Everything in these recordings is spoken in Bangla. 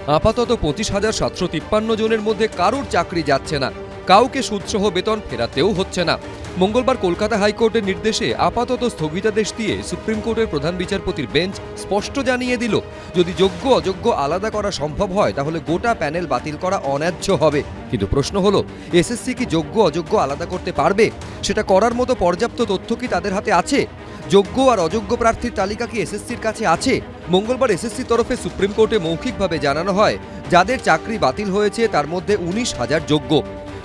আপাতত 25,753 জনের মধ্যে কারোর চাকরি যাচ্ছে না, কাউকে সুদসহ বেতন ফেরাতেও হচ্ছে না। মঙ্গলবার কলকাতা হাইকোর্টের নির্দেশে আপাতত স্থগিতাদেশ দিয়ে সুপ্রিম কোর্টের প্রধান বিচারপতির বেঞ্চ স্পষ্ট জানিয়ে দিল, যদি যোগ্য অযোগ্য আলাদা করা সম্ভব হয় তাহলে গোটা প্যানেল বাতিল করা অন্যায্য হবে। কিন্তু প্রশ্ন হলো, এসএসসি কি যোগ্য অযোগ্য আলাদা করতে পারবে? সেটা করার মতো পর্যাপ্ত তথ্য কি তাদের হাতে আছে? যোগ্য আর অযোগ্য প্রার্থীর তালিকা কি এসএসসির কাছে আছে? মঙ্গলবার এসএসসির তরফে সুপ্রিম কোর্টে মৌখিকভাবে জানানো হয়, যাদের চাকরি বাতিল হয়েছে তার মধ্যে 19,000 যোগ্য।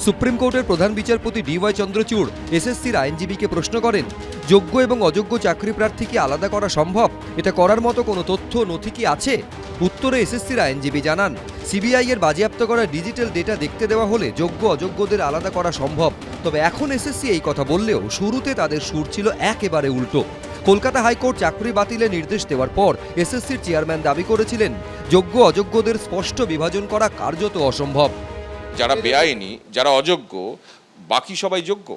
সুপ্রিম কোর্টের প্রধান বিচারপতি DY চন্দ্রচূড় এসএসসির আইনজীবীকে প্রশ্ন করেন, যোগ্য এবং অযোগ্য চাকরি প্রার্থী কি আলাদা করা সম্ভব? এটা করার মতো কোনো তথ্য নথি কি আছে? উত্তরে এসএসসির আইনজীবী জানান, সিবিআই এর বাজেয়াপ্ত করা ডিজিটাল ডেটা দেখতে দেওয়া হলে যোগ্য অযোগ্যদের আলাদা করা সম্ভব। তবে এখন এসএসসি এই কথা বললেও শুরুতে তাদের সুর ছিল একেবারে উল্টো। কলকাতা হাইকোর্ট চাকরি বাতিলের নির্দেশ দেওয়ার পর এসএসসির চেয়ারম্যান দাবি করেছিলেন, যোগ্য অযোগ্যদের স্পষ্ট বিভাজন করা কার্যত অসম্ভব। যারা বেআইনি, যারা অযোগ্য, বাকি সবাই যোগ্য।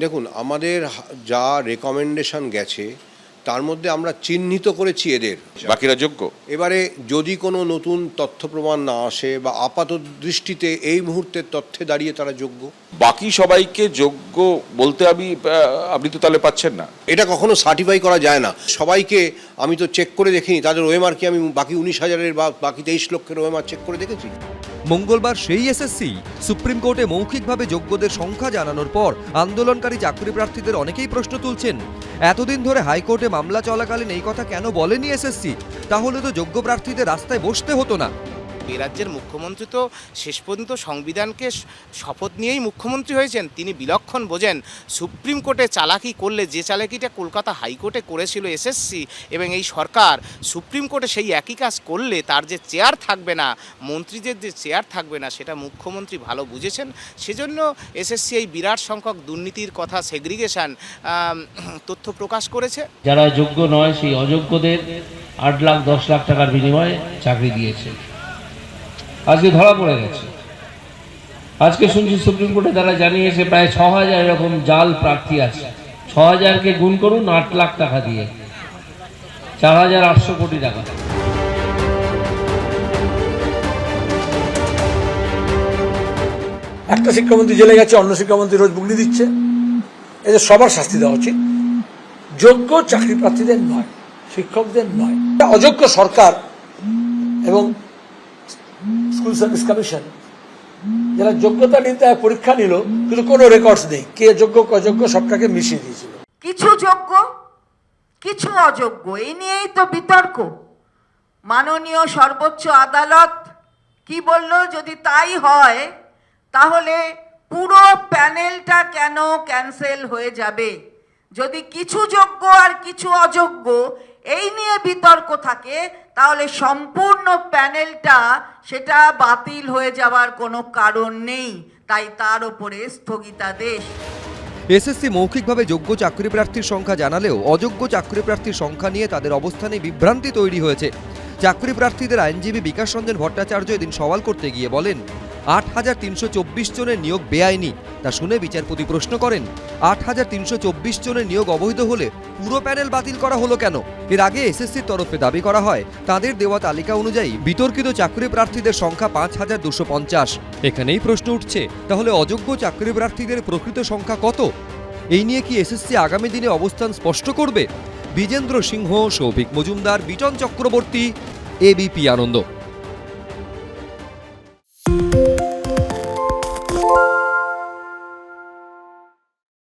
দেখুন, আমাদের যা রেকমেন্ডেশন গেছে তার মধ্যে আমরা চিহ্নিত করেছি এদের, বাকিরা যোগ্য। এবারে যদি কোনো নতুন তথ্য প্রমাণ না আসে বা আপাত দৃষ্টিতে এই মুহূর্তের তথ্যে দাঁড়িয়ে তারা যোগ্য, বাকি সবাইকে যোগ্য বলতে আপনি তো তাহলে পাচ্ছেন না। এটা কখনো সার্টিফাই করা যায় না। সবাইকে আমি তো চেক করে দেখিনি, তাদের ওএমআর কি আমি বাকি 19,000-এর বা বাকি 23 লক্ষের ওএমআর চেক করে দেখেছি? মঙ্গলবার সেই এসএসসি সুপ্রিম কোর্টে মৌখিকভাবে যোগ্যদের সংখ্যা জানানোর পর আন্দোলনকারী চাকরি প্রার্থীদের অনেকেই প্রশ্ন তুলছেন, এতদিন ধরে হাইকোর্টে মামলা চলাকালীন এই কথা কেন বলেনি এসএসসি? তাহলে তো যোগ্য প্রার্থীদের রাস্তায় বসতে হতো না। এই রাজ্যের মুখ্যমন্ত্রী তো শেষ পর্যন্ত সংবিধানকে শপথ নিয়েই মুখ্যমন্ত্রী হয়েছেন। তিনি বিলক্ষণ বোঝেন সুপ্রিম কোর্টে চালাকি করলে যে চালাকিটা কলকাতা হাইকোর্টে করেছিল এসএসসি এবং এই সরকার, সুপ্রিম কোর্টে সেই একই কাজ করলে তার যে চেয়ার থাকবে না, মন্ত্রীদের যে চেয়ার থাকবে না, সেটা মুখ্যমন্ত্রী ভালো বুঝেছেন। সেজন্য এসএসসি এই বিরাট সংখ্যক দুর্নীতির কথা, সেগ্রিগেশন তথ্য প্রকাশ করেছে। যারা যোগ্য নয় সেই অযোগ্যদের 8 লাখ 10 লাখ টাকার বিনিময়ে চাকরি দিয়েছে, আজকে ধরা পড়ে গেছে। আজকে শুনছি সুপ্রিম কোর্টে তারা জানিয়েছে প্রায় 6,000 এরকম জাল প্রার্থী আছে। 6,000-কে গুণ করুন 8 লাখ টাকা দিয়ে, 4,800 কোটি টাকা। একটা শিক্ষামন্ত্রী জেলে গেছে, অন্য শিক্ষামন্ত্রী রোজ বুগনি দিচ্ছে। এদের সবার শাস্তি দেওয়া উচিত। যোগ্য চাকরি প্রার্থীদের নয়, শিক্ষকদের নয়। অযোগ্য সরকার এবং স্কুল সার্ভিস কমিশন যারা যোগ্যতা নিতে পরীক্ষা নিল, কিন্তু কোনো রেকর্ডস নেই কে যোগ্য অযোগ্য, সবটাকে মিশিয়ে দিয়েছিল। কিছু যোগ্য কিছু অযোগ্য, এই নিয়েই তো বিতর্ক। মাননীয় সর্বোচ্চ আদালত কি বলল, যদি তাই হয় তাহলে পুরো প্যানেলটা কেন ক্যান্সেল হয়ে যাবে? যদি কিছু যোগ্য আর কিছু অযোগ্য এই নিয়ে বিতর্ক থাকে, তাহলে সম্পূর্ণ প্যানেলটা সেটা বাতিল হয়ে যাওয়ার কোনো কারণ নেই। তাই তার উপরে স্থগিতাদেশ। এসএসসি মৌখিকভাবে যোগ্য চাকরি প্রার্থীর সংখ্যা জানালেও অযোগ্য চাকরি প্রার্থীর সংখ্যা নিয়ে তাদের অবস্থানে বিভ্রান্তি তৈরি হয়েছে। চাকরি প্রার্থীদের আইনজীবী বিকাশ রঞ্জন ভট্টাচার্য এদিন সওয়াল করতে গিয়ে বলেন, 8,324 জনের নিয়োগ বেআইনি। তা শুনে বিচারপতি প্রশ্ন করেন, 8,324 জনের নিয়োগ অবৈধ হলে পুরো প্যানেল বাতিল করা হলো কেন? এর আগে এসএসসির তরফে দাবি করা হয়, তাদের দেওয়া তালিকা অনুযায়ী বিতর্কিত চাকরি প্রার্থীদের সংখ্যা 5,250। এখানেই প্রশ্ন উঠছে, তাহলে অযোগ্য চাকরি প্রার্থীদের প্রকৃত সংখ্যা কত? এই নিয়ে কি এসএসসি আগামী দিনে অবস্থান স্পষ্ট করবে? বিজেন্দ্র সিংহ, সৌভিক মজুমদার, বিটন চক্রবর্তী, এবিপি আনন্দ।